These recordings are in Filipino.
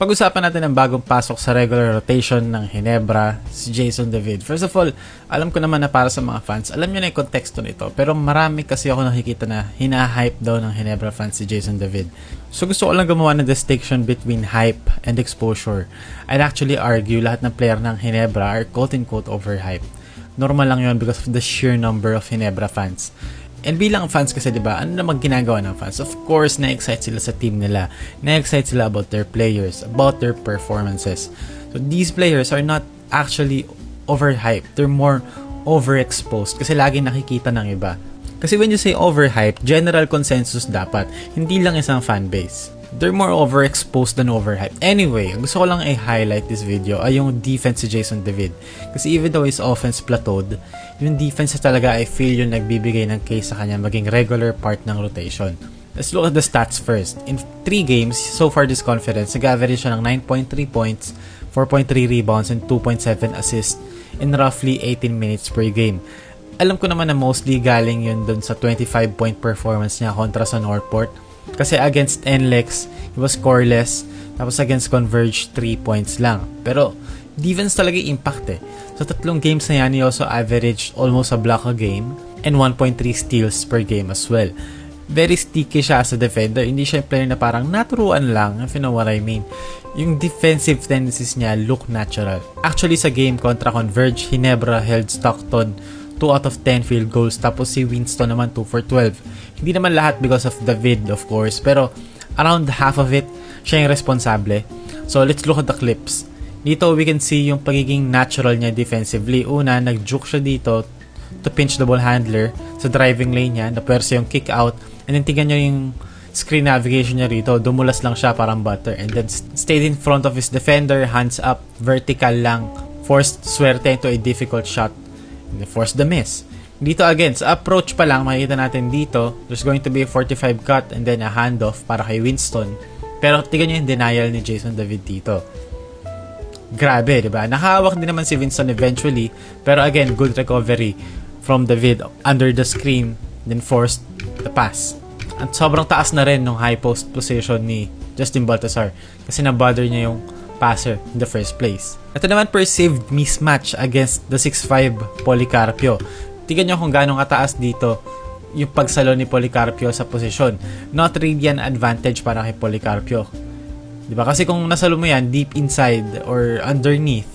Pag-usapan natin ang bagong pasok sa regular rotation ng Ginebra, si Jason David. First of all, alam ko naman na para sa mga fans, alam nyo na yung konteksto nito. Pero marami kasi ako nakikita na hina-hype daw ng Ginebra fans si Jason David. So gusto ko lang gumawa ng distinction between hype and exposure. I'd actually argue lahat ng player ng Ginebra are quote-unquote overhyped. Normal lang yun because of the sheer number of Ginebra fans. And bilang fans kasi, diba, ano naman ginagawa ng fans? Of course, na-excite sila sa team nila. Na-excite sila about their players, about their performances. So, these players are not actually overhyped. They're more overexposed kasi lagi nakikita ng iba. Kasi when you say overhyped, general consensus dapat, hindi lang isang fanbase. They're more overexposed than overhyped. Anyway, gusto ko lang i-highlight this video ay yung defense si Jason David. Kasi even though his offense plateaued, yung defense talaga I feel yung nagbibigay ng case sa kanya maging regular part ng rotation. Let's look at the stats first. In 3 games, so far this conference, nag-average siya ng 9.3 points, 4.3 rebounds, and 2.7 assists in roughly 18 minutes per game. Alam ko naman na mostly galing yun dun sa 25-point performance niya kontra sa Northport. Kasi against NLEX, he was scoreless. Tapos against Converge, 3 points lang. Pero defense talaga yung impact eh. Sa 3 games na yan, he also averaged almost a block a game and 1.3 steals per game as well. Very sticky siya as a defender. Hindi siya yung player na parang naturuan lang, if you know what I mean. Yung defensive tendencies niya look natural. Actually sa game kontra Converge, Ginebra held Stockton 2 out of 10 field goals. Tapos si Winston naman 2 for 12. Hindi naman lahat because of David, of course. Pero around half of it, siya yung responsable. So let's look at the clips. Dito we can see yung pagiging natural niya defensively. Una, nag-juke siya dito to pinch the ball handler sa driving lane niya. Napwersa yung kick out. And then tingnan nyo yung screen navigation niya rito. Dumulas lang siya parang butter. And then stayed in front of his defender. Hands up. Vertical lang. Forced swerte into a difficult shot. And forced the miss. Dito again, sa approach pa lang, makikita natin dito, there's going to be a 45 cut and then a handoff para kay Winston. Pero tingnan nyo yung denial ni Jason David dito. Grabe, diba? Nakahawak din naman si Winston eventually. Pero again, good recovery from David under the screen, then forced the pass. At sobrang taas na rin ng high post position ni Justin Baltazar kasi na-bother niya yung passer in the first place. Ito naman perceived mismatch against the 6'5 Policarpio. Tingnan nyo kung gaano kataas dito yung pagsalo ni Policarpio sa posisyon. Not really an advantage para kay Policarpio. Diba? Kasi kung nasalo mo yan deep inside or underneath,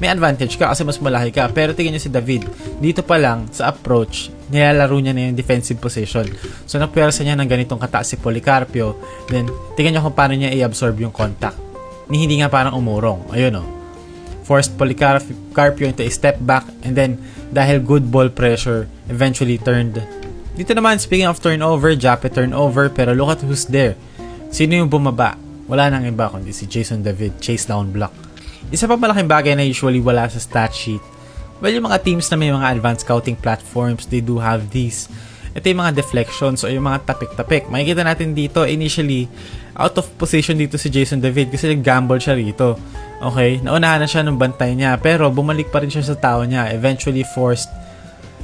may advantage ka kasi mas malaki ka. Pero tingnan nyo si David. Dito pa lang, sa approach, nilalaro niya na yung defensive position. So, napwersa niya ng ganitong kataas si Policarpio. Then, tingnan nyo kung paano niya i-absorb yung contact. Ni hindi nga parang umurong. Ayun o. Forced Policarpio into a step back and then dahil good ball pressure eventually turned. Dito naman, speaking of turnover, Japet turnover, pero look at who's there. Sino yung bumaba? Wala nang iba kundi si Jason David, chase down block. Isa pa malaking bagay na usually wala sa stat sheet. Well, yung mga teams na may mga advanced scouting platforms, they do have these. Ito yung mga deflections o yung mga tapik-tapik. Makikita natin dito, initially, out of position dito si Jason David kasi nag-gamble siya rito. Okay? Naunahan na siya ng bantay niya pero bumalik pa rin siya sa tao niya. Eventually forced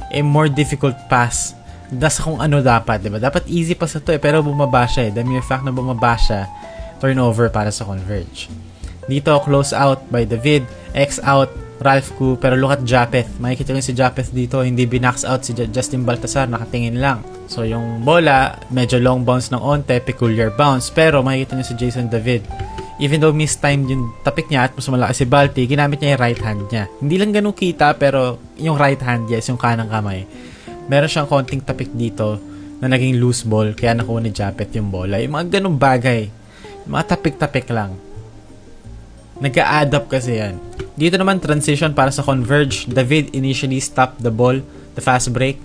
a more difficult pass. Nasa kung ano dapat, diba? Dapat easy pa sa to pero bumaba siya eh. The mere fact na bumaba siya, turnover para sa Converge. Dito, close out by David, X out, Ralph Koo, pero look at Japeth. Makikita nyo si Japeth dito, hindi binax out si Justin Baltazar, nakatingin lang. So yung bola, medyo long bounce ng onte, peculiar bounce, pero makikita nyo si Jason David. Even though mistimed yung tapik niya at mas malaki si Balti, ginamit niya yung right hand niya. Hindi lang ganun kita, pero yung right hand, yes, yung kanang kamay. Meron siyang konting tapik dito na naging loose ball, kaya nakuha ni Japeth yung bola. Yung mga ganung bagay, yung mga tapik-tapik lang. Nag-a-add up kasi yan. Dito naman transition para sa Converge. David initially stopped the ball, the fast break.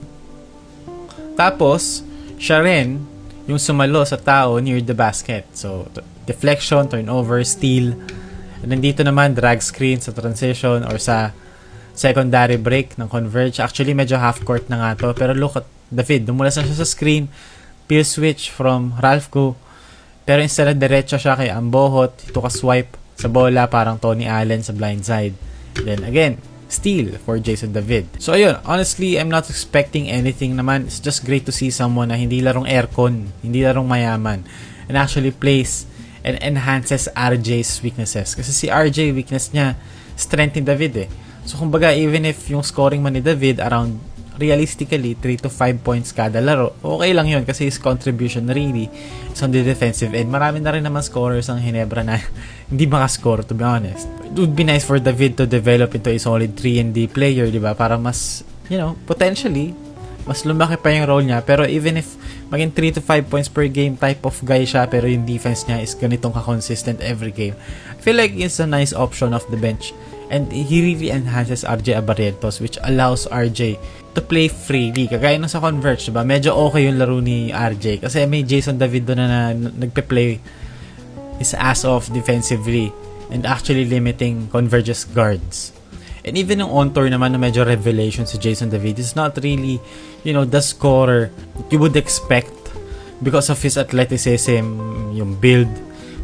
Tapos, siya rin yung sumalo sa tao near the basket. So, deflection, turnover, steal. And then dito naman, drag screen sa transition or sa secondary break ng Converge. Actually, medyo half court na nga to. Pero look at David. Dumulas na siya sa screen. Peel switch from Ralph Koo. Pero instead na diretso siya kay Ambohot. Ito ka swipe sa bola parang Tony Allen sa blind side. Then again, steal for Jason David. So ayun, honestly, I'm not expecting anything naman. It's just great to see someone na hindi larong aircon, hindi larong mayaman, and actually plays and enhances RJ's weaknesses. Kasi si RJ, weakness niya, strength ni David eh. So kumbaga, even if yung scoring man ni David around realistically 3 to 5 points kada laro, okay lang yun kasi his contribution really is on the defensive end. Marami na rin naman scorers ang Ginebra na hindi makascore, to be honest. It would be nice for David to develop into a solid 3-and-D player, di ba? Para mas, potentially, mas lumaki pa yung role niya. Pero even if maging 3 to 5 points per game type of guy siya, pero yung defense niya is ganitong ka-consistent every game, I feel like it's a nice option off the bench. And he really enhances RJ Abarrientos, which allows RJ to play freely. Kagaya nung sa Converge, diba? Medyo okay yung laro ni RJ. Kasi may Jason David doon na nagpe-play his ass off defensively and actually limiting Converge's guards. And even yung on-tour naman na medyo revelation si Jason David is not really, the scorer that you would expect because of his athleticism, yung build.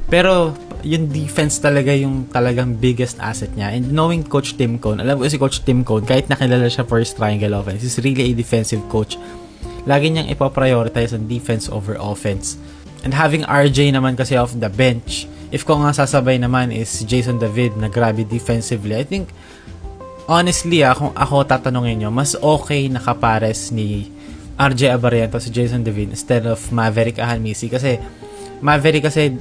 Pero yung defense talaga yung talagang biggest asset niya. And knowing Coach Tim Cone, alam ko si Coach Tim Cone, kahit nakilala siya for his triangle offense, he's really a defensive coach. Lagi niyang ipaprioritize ang defense over offense. And having RJ naman kasi off the bench, if ko nga sasabay naman is Jason David na grabe defensively, I think, honestly kung ako tatanungin nyo, mas okay na kapares ni RJ Abarrientos si Jason David instead of Maverick Ahanmisi. Kasi Maverick kasi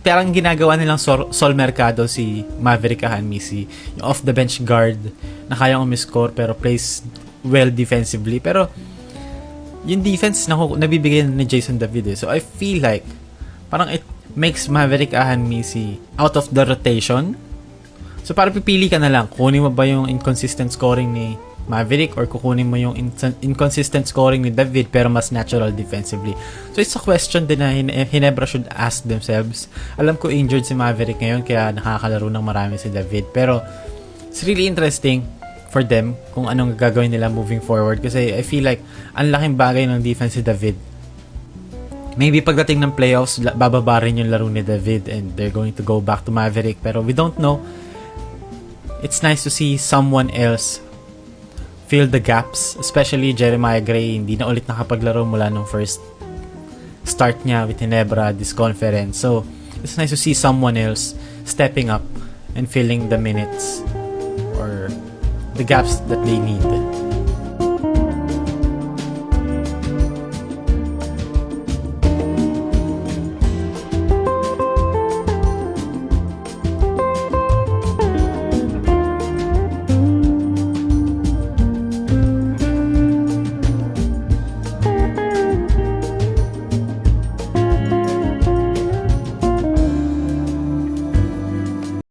parang ginagawa nilang Sol Mercado si Maverick Ahanmisi, yung off the bench guard na kayang umiscore pero plays well defensively, pero yung defense na nabibigay ni Jason David so I feel like parang it makes Maverick Ahanmisi out of the rotation. So parang pipili ka na lang, kunin mo ba yung inconsistent scoring ni Maverick or kukunin mo yung inconsistent scoring ni David pero mas natural defensively. So it's a question din na Ginebra should ask themselves. Alam ko injured si Maverick ngayon kaya nakakalaro ng marami si David, pero it's really interesting for them kung anong gagawin nila moving forward kasi I feel like ang laking bagay ng defense si David. Maybe pagdating ng playoffs bababa rin yung laro ni David and they're going to go back to Maverick, pero we don't know. It's nice to see someone else fill the gaps, especially Jeremiah Gray, hindi na ulit nakapaglaro mula nung first start niya with Ginebra this conference. So, it's nice to see someone else stepping up and filling the minutes or the gaps that they need.